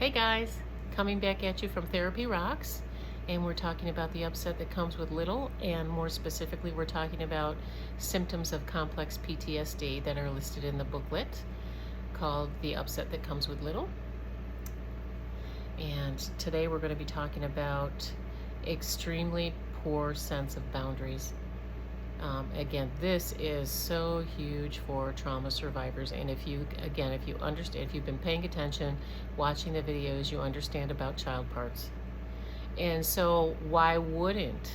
Hey guys, coming back at you from Therapy Rocks, and we're talking about the upset that comes with little, and more specifically, we're talking about symptoms of complex PTSD that are listed in the booklet called The Upset That Comes with Little. And today we're going to be talking about extremely poor sense of boundaries. Again, this is so huge for trauma survivors. And if you understand, if you've been paying attention, watching the videos, you understand about child parts. And so why wouldn't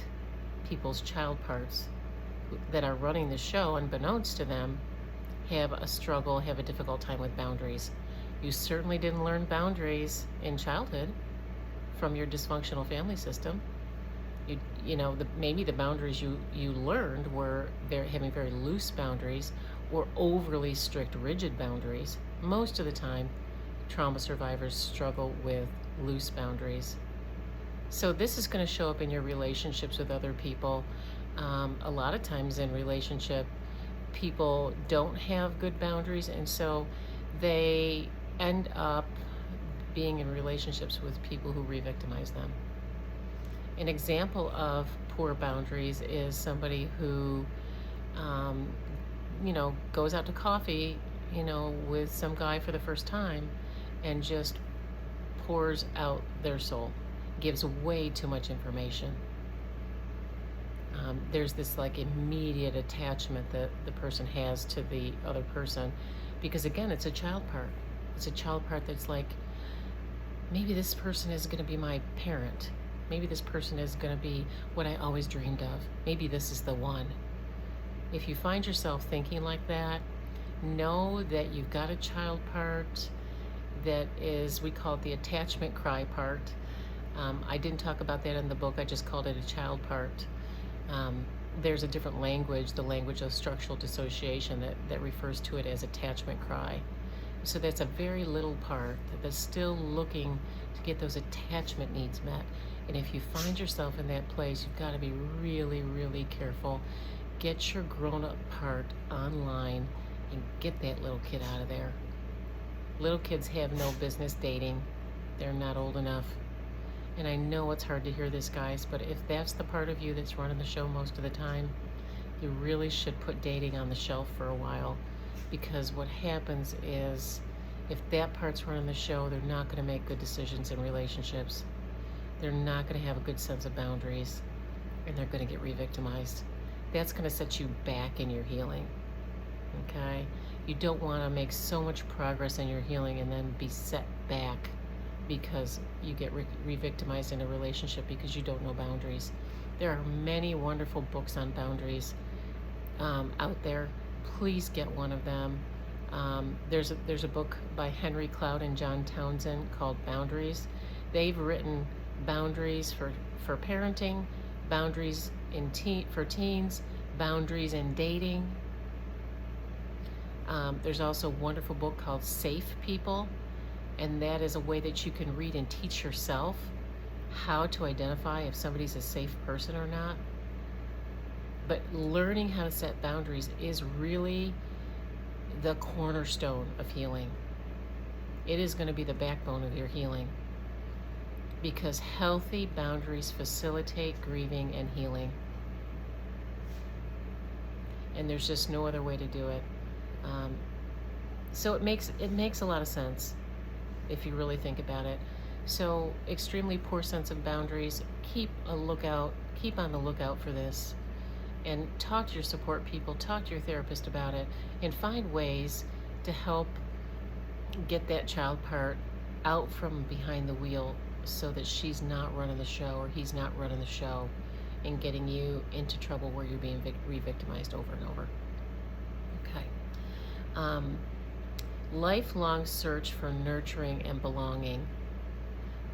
people's child parts that are running the show, unbeknownst to them, have a struggle, have a difficult time with boundaries? You certainly didn't learn boundaries in childhood from your dysfunctional family system. Maybe the boundaries you learned were having very loose boundaries or overly strict, rigid boundaries. Most of the time, trauma survivors struggle with loose boundaries. So this is going to show up in your relationships with other people. A lot of times in relationship, people don't have good boundaries, and so they end up being in relationships with people who re-victimize them. An example of poor boundaries is somebody who, goes out to coffee, with some guy for the first time and just pours out their soul, gives way too much information. There's this immediate attachment that the person has to the other person because, again, it's a child part. It's a child part that's like, maybe this person is going to be my parent. Maybe this person is going to be what I always dreamed of. Maybe this is the one. If you find yourself thinking like that, know that you've got a child part that is, we call it the attachment cry part. I didn't talk about that in the book. I just called it a child part. There's a different language, the language of structural dissociation, that refers to it as attachment cry. So that's a very little part that's still looking to get those attachment needs met. And if you find yourself in that place, you've got to be really, really careful. Get your grown-up part online and get that little kid out of there. Little kids have no business dating. They're not old enough. And I know it's hard to hear this, guys, but if that's the part of you that's running the show most of the time, you really should put dating on the shelf for a while. Because what happens is, if that part's running the show, they're not going to make good decisions in relationships. They're not going to have a good sense of boundaries, and they're going to get re-victimized. That's going to set you back in your healing, okay? You don't want to make so much progress in your healing and then be set back because you get re-victimized in a relationship because you don't know boundaries. There are many wonderful books on boundaries out there. Please get one of them. There's a book by Henry Cloud and John Townsend called Boundaries. They've written boundaries for parenting, boundaries for teens, boundaries in dating. There's also a wonderful book called Safe People, and that is a way that you can read and teach yourself how to identify if somebody's a safe person or not. But learning how to set boundaries is really the cornerstone of healing. It is going to be the backbone of your healing because healthy boundaries facilitate grieving and healing. And there's just no other way to do it. So it makes a lot of sense if you really think about it. So extremely poor sense of boundaries. Keep on the lookout for this. And talk to your support people, talk to your therapist about it, and find ways to help get that child part out from behind the wheel so that she's not running the show or he's not running the show and getting you into trouble where you're being re-victimized over and over. Okay. Lifelong search for nurturing and belonging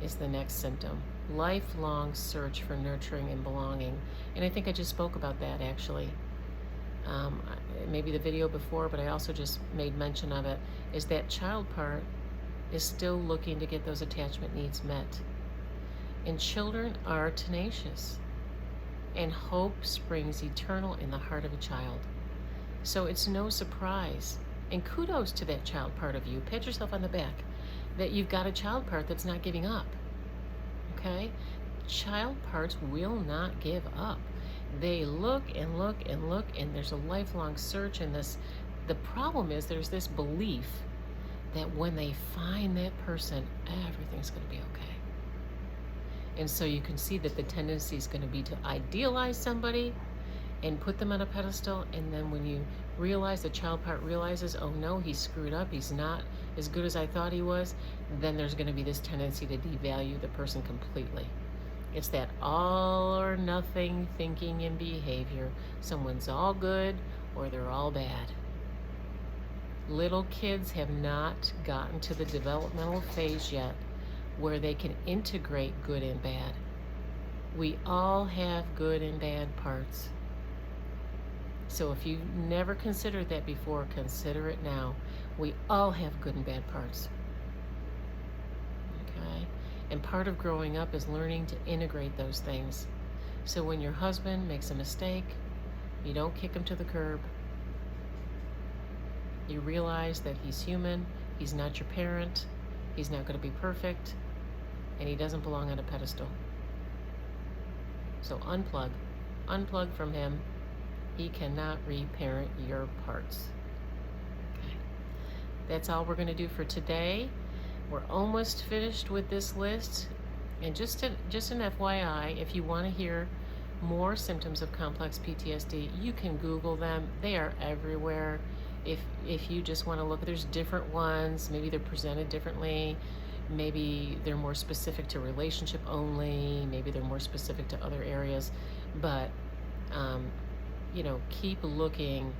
is the next symptom. Lifelong search for nurturing and belonging. And I think I just spoke about that actually. Maybe the video before, but I also just made mention of it, is that child part is still looking to get those attachment needs met. And children are tenacious. And hope springs eternal in the heart of a child. So it's no surprise. And kudos to that child part of you. Pat yourself on the back. that you've got a child part that's not giving up. Okay? Child parts will not give up. They look and look and look, and there's a lifelong search in this. The problem is there's this belief that when they find that person, everything's going to be okay. And so you can see that the tendency is going to be to idealize somebody and put them on a pedestal. And then when you realize, the child part realizes, oh no, he's screwed up, he's not as good as I thought he was, then there's going to be this tendency to devalue the person completely. It's that all or nothing thinking and behavior. Someone's all good or they're all bad. Little kids have not gotten to the developmental phase yet where they can integrate good and bad. We all have good and bad parts. So if you never considered that before, consider it now. We all have good and bad parts. Okay? And part of growing up is learning to integrate those things. So when your husband makes a mistake, you don't kick him to the curb. You realize that he's human, he's not your parent, he's not going to be perfect, and he doesn't belong on a pedestal. So unplug from him. He cannot reparent your parts. Okay. That's all we're going to do for today. We're almost finished with this list. And just an FYI, if you want to hear more symptoms of complex PTSD, you can Google them. They are everywhere. If you just want to look, there's different ones. Maybe they're presented differently. Maybe they're more specific to relationship only. Maybe they're more specific to other areas. But, keep looking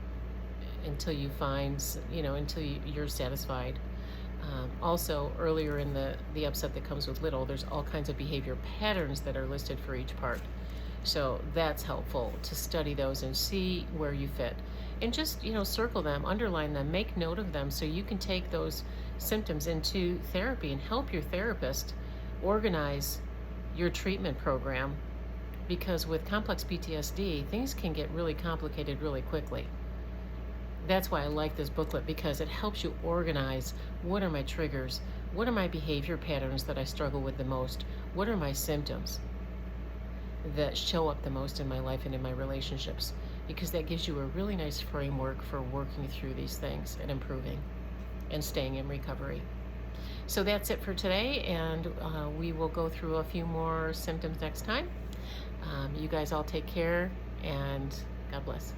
until you find, until you're satisfied. Also, earlier in the upset that comes with little, there's all kinds of behavior patterns that are listed for each part. So that's helpful to study those and see where you fit. And just, circle them, underline them, make note of them so you can take those symptoms into therapy and help your therapist organize your treatment program. Because with complex PTSD, things can get really complicated really quickly. That's why I like this booklet, because it helps you organize, what are my triggers? What are my behavior patterns that I struggle with the most? What are my symptoms that show up the most in my life and in my relationships? Because that gives you a really nice framework for working through these things and improving and staying in recovery. So that's it for today, and we will go through a few more symptoms next time. You guys all take care, and God bless.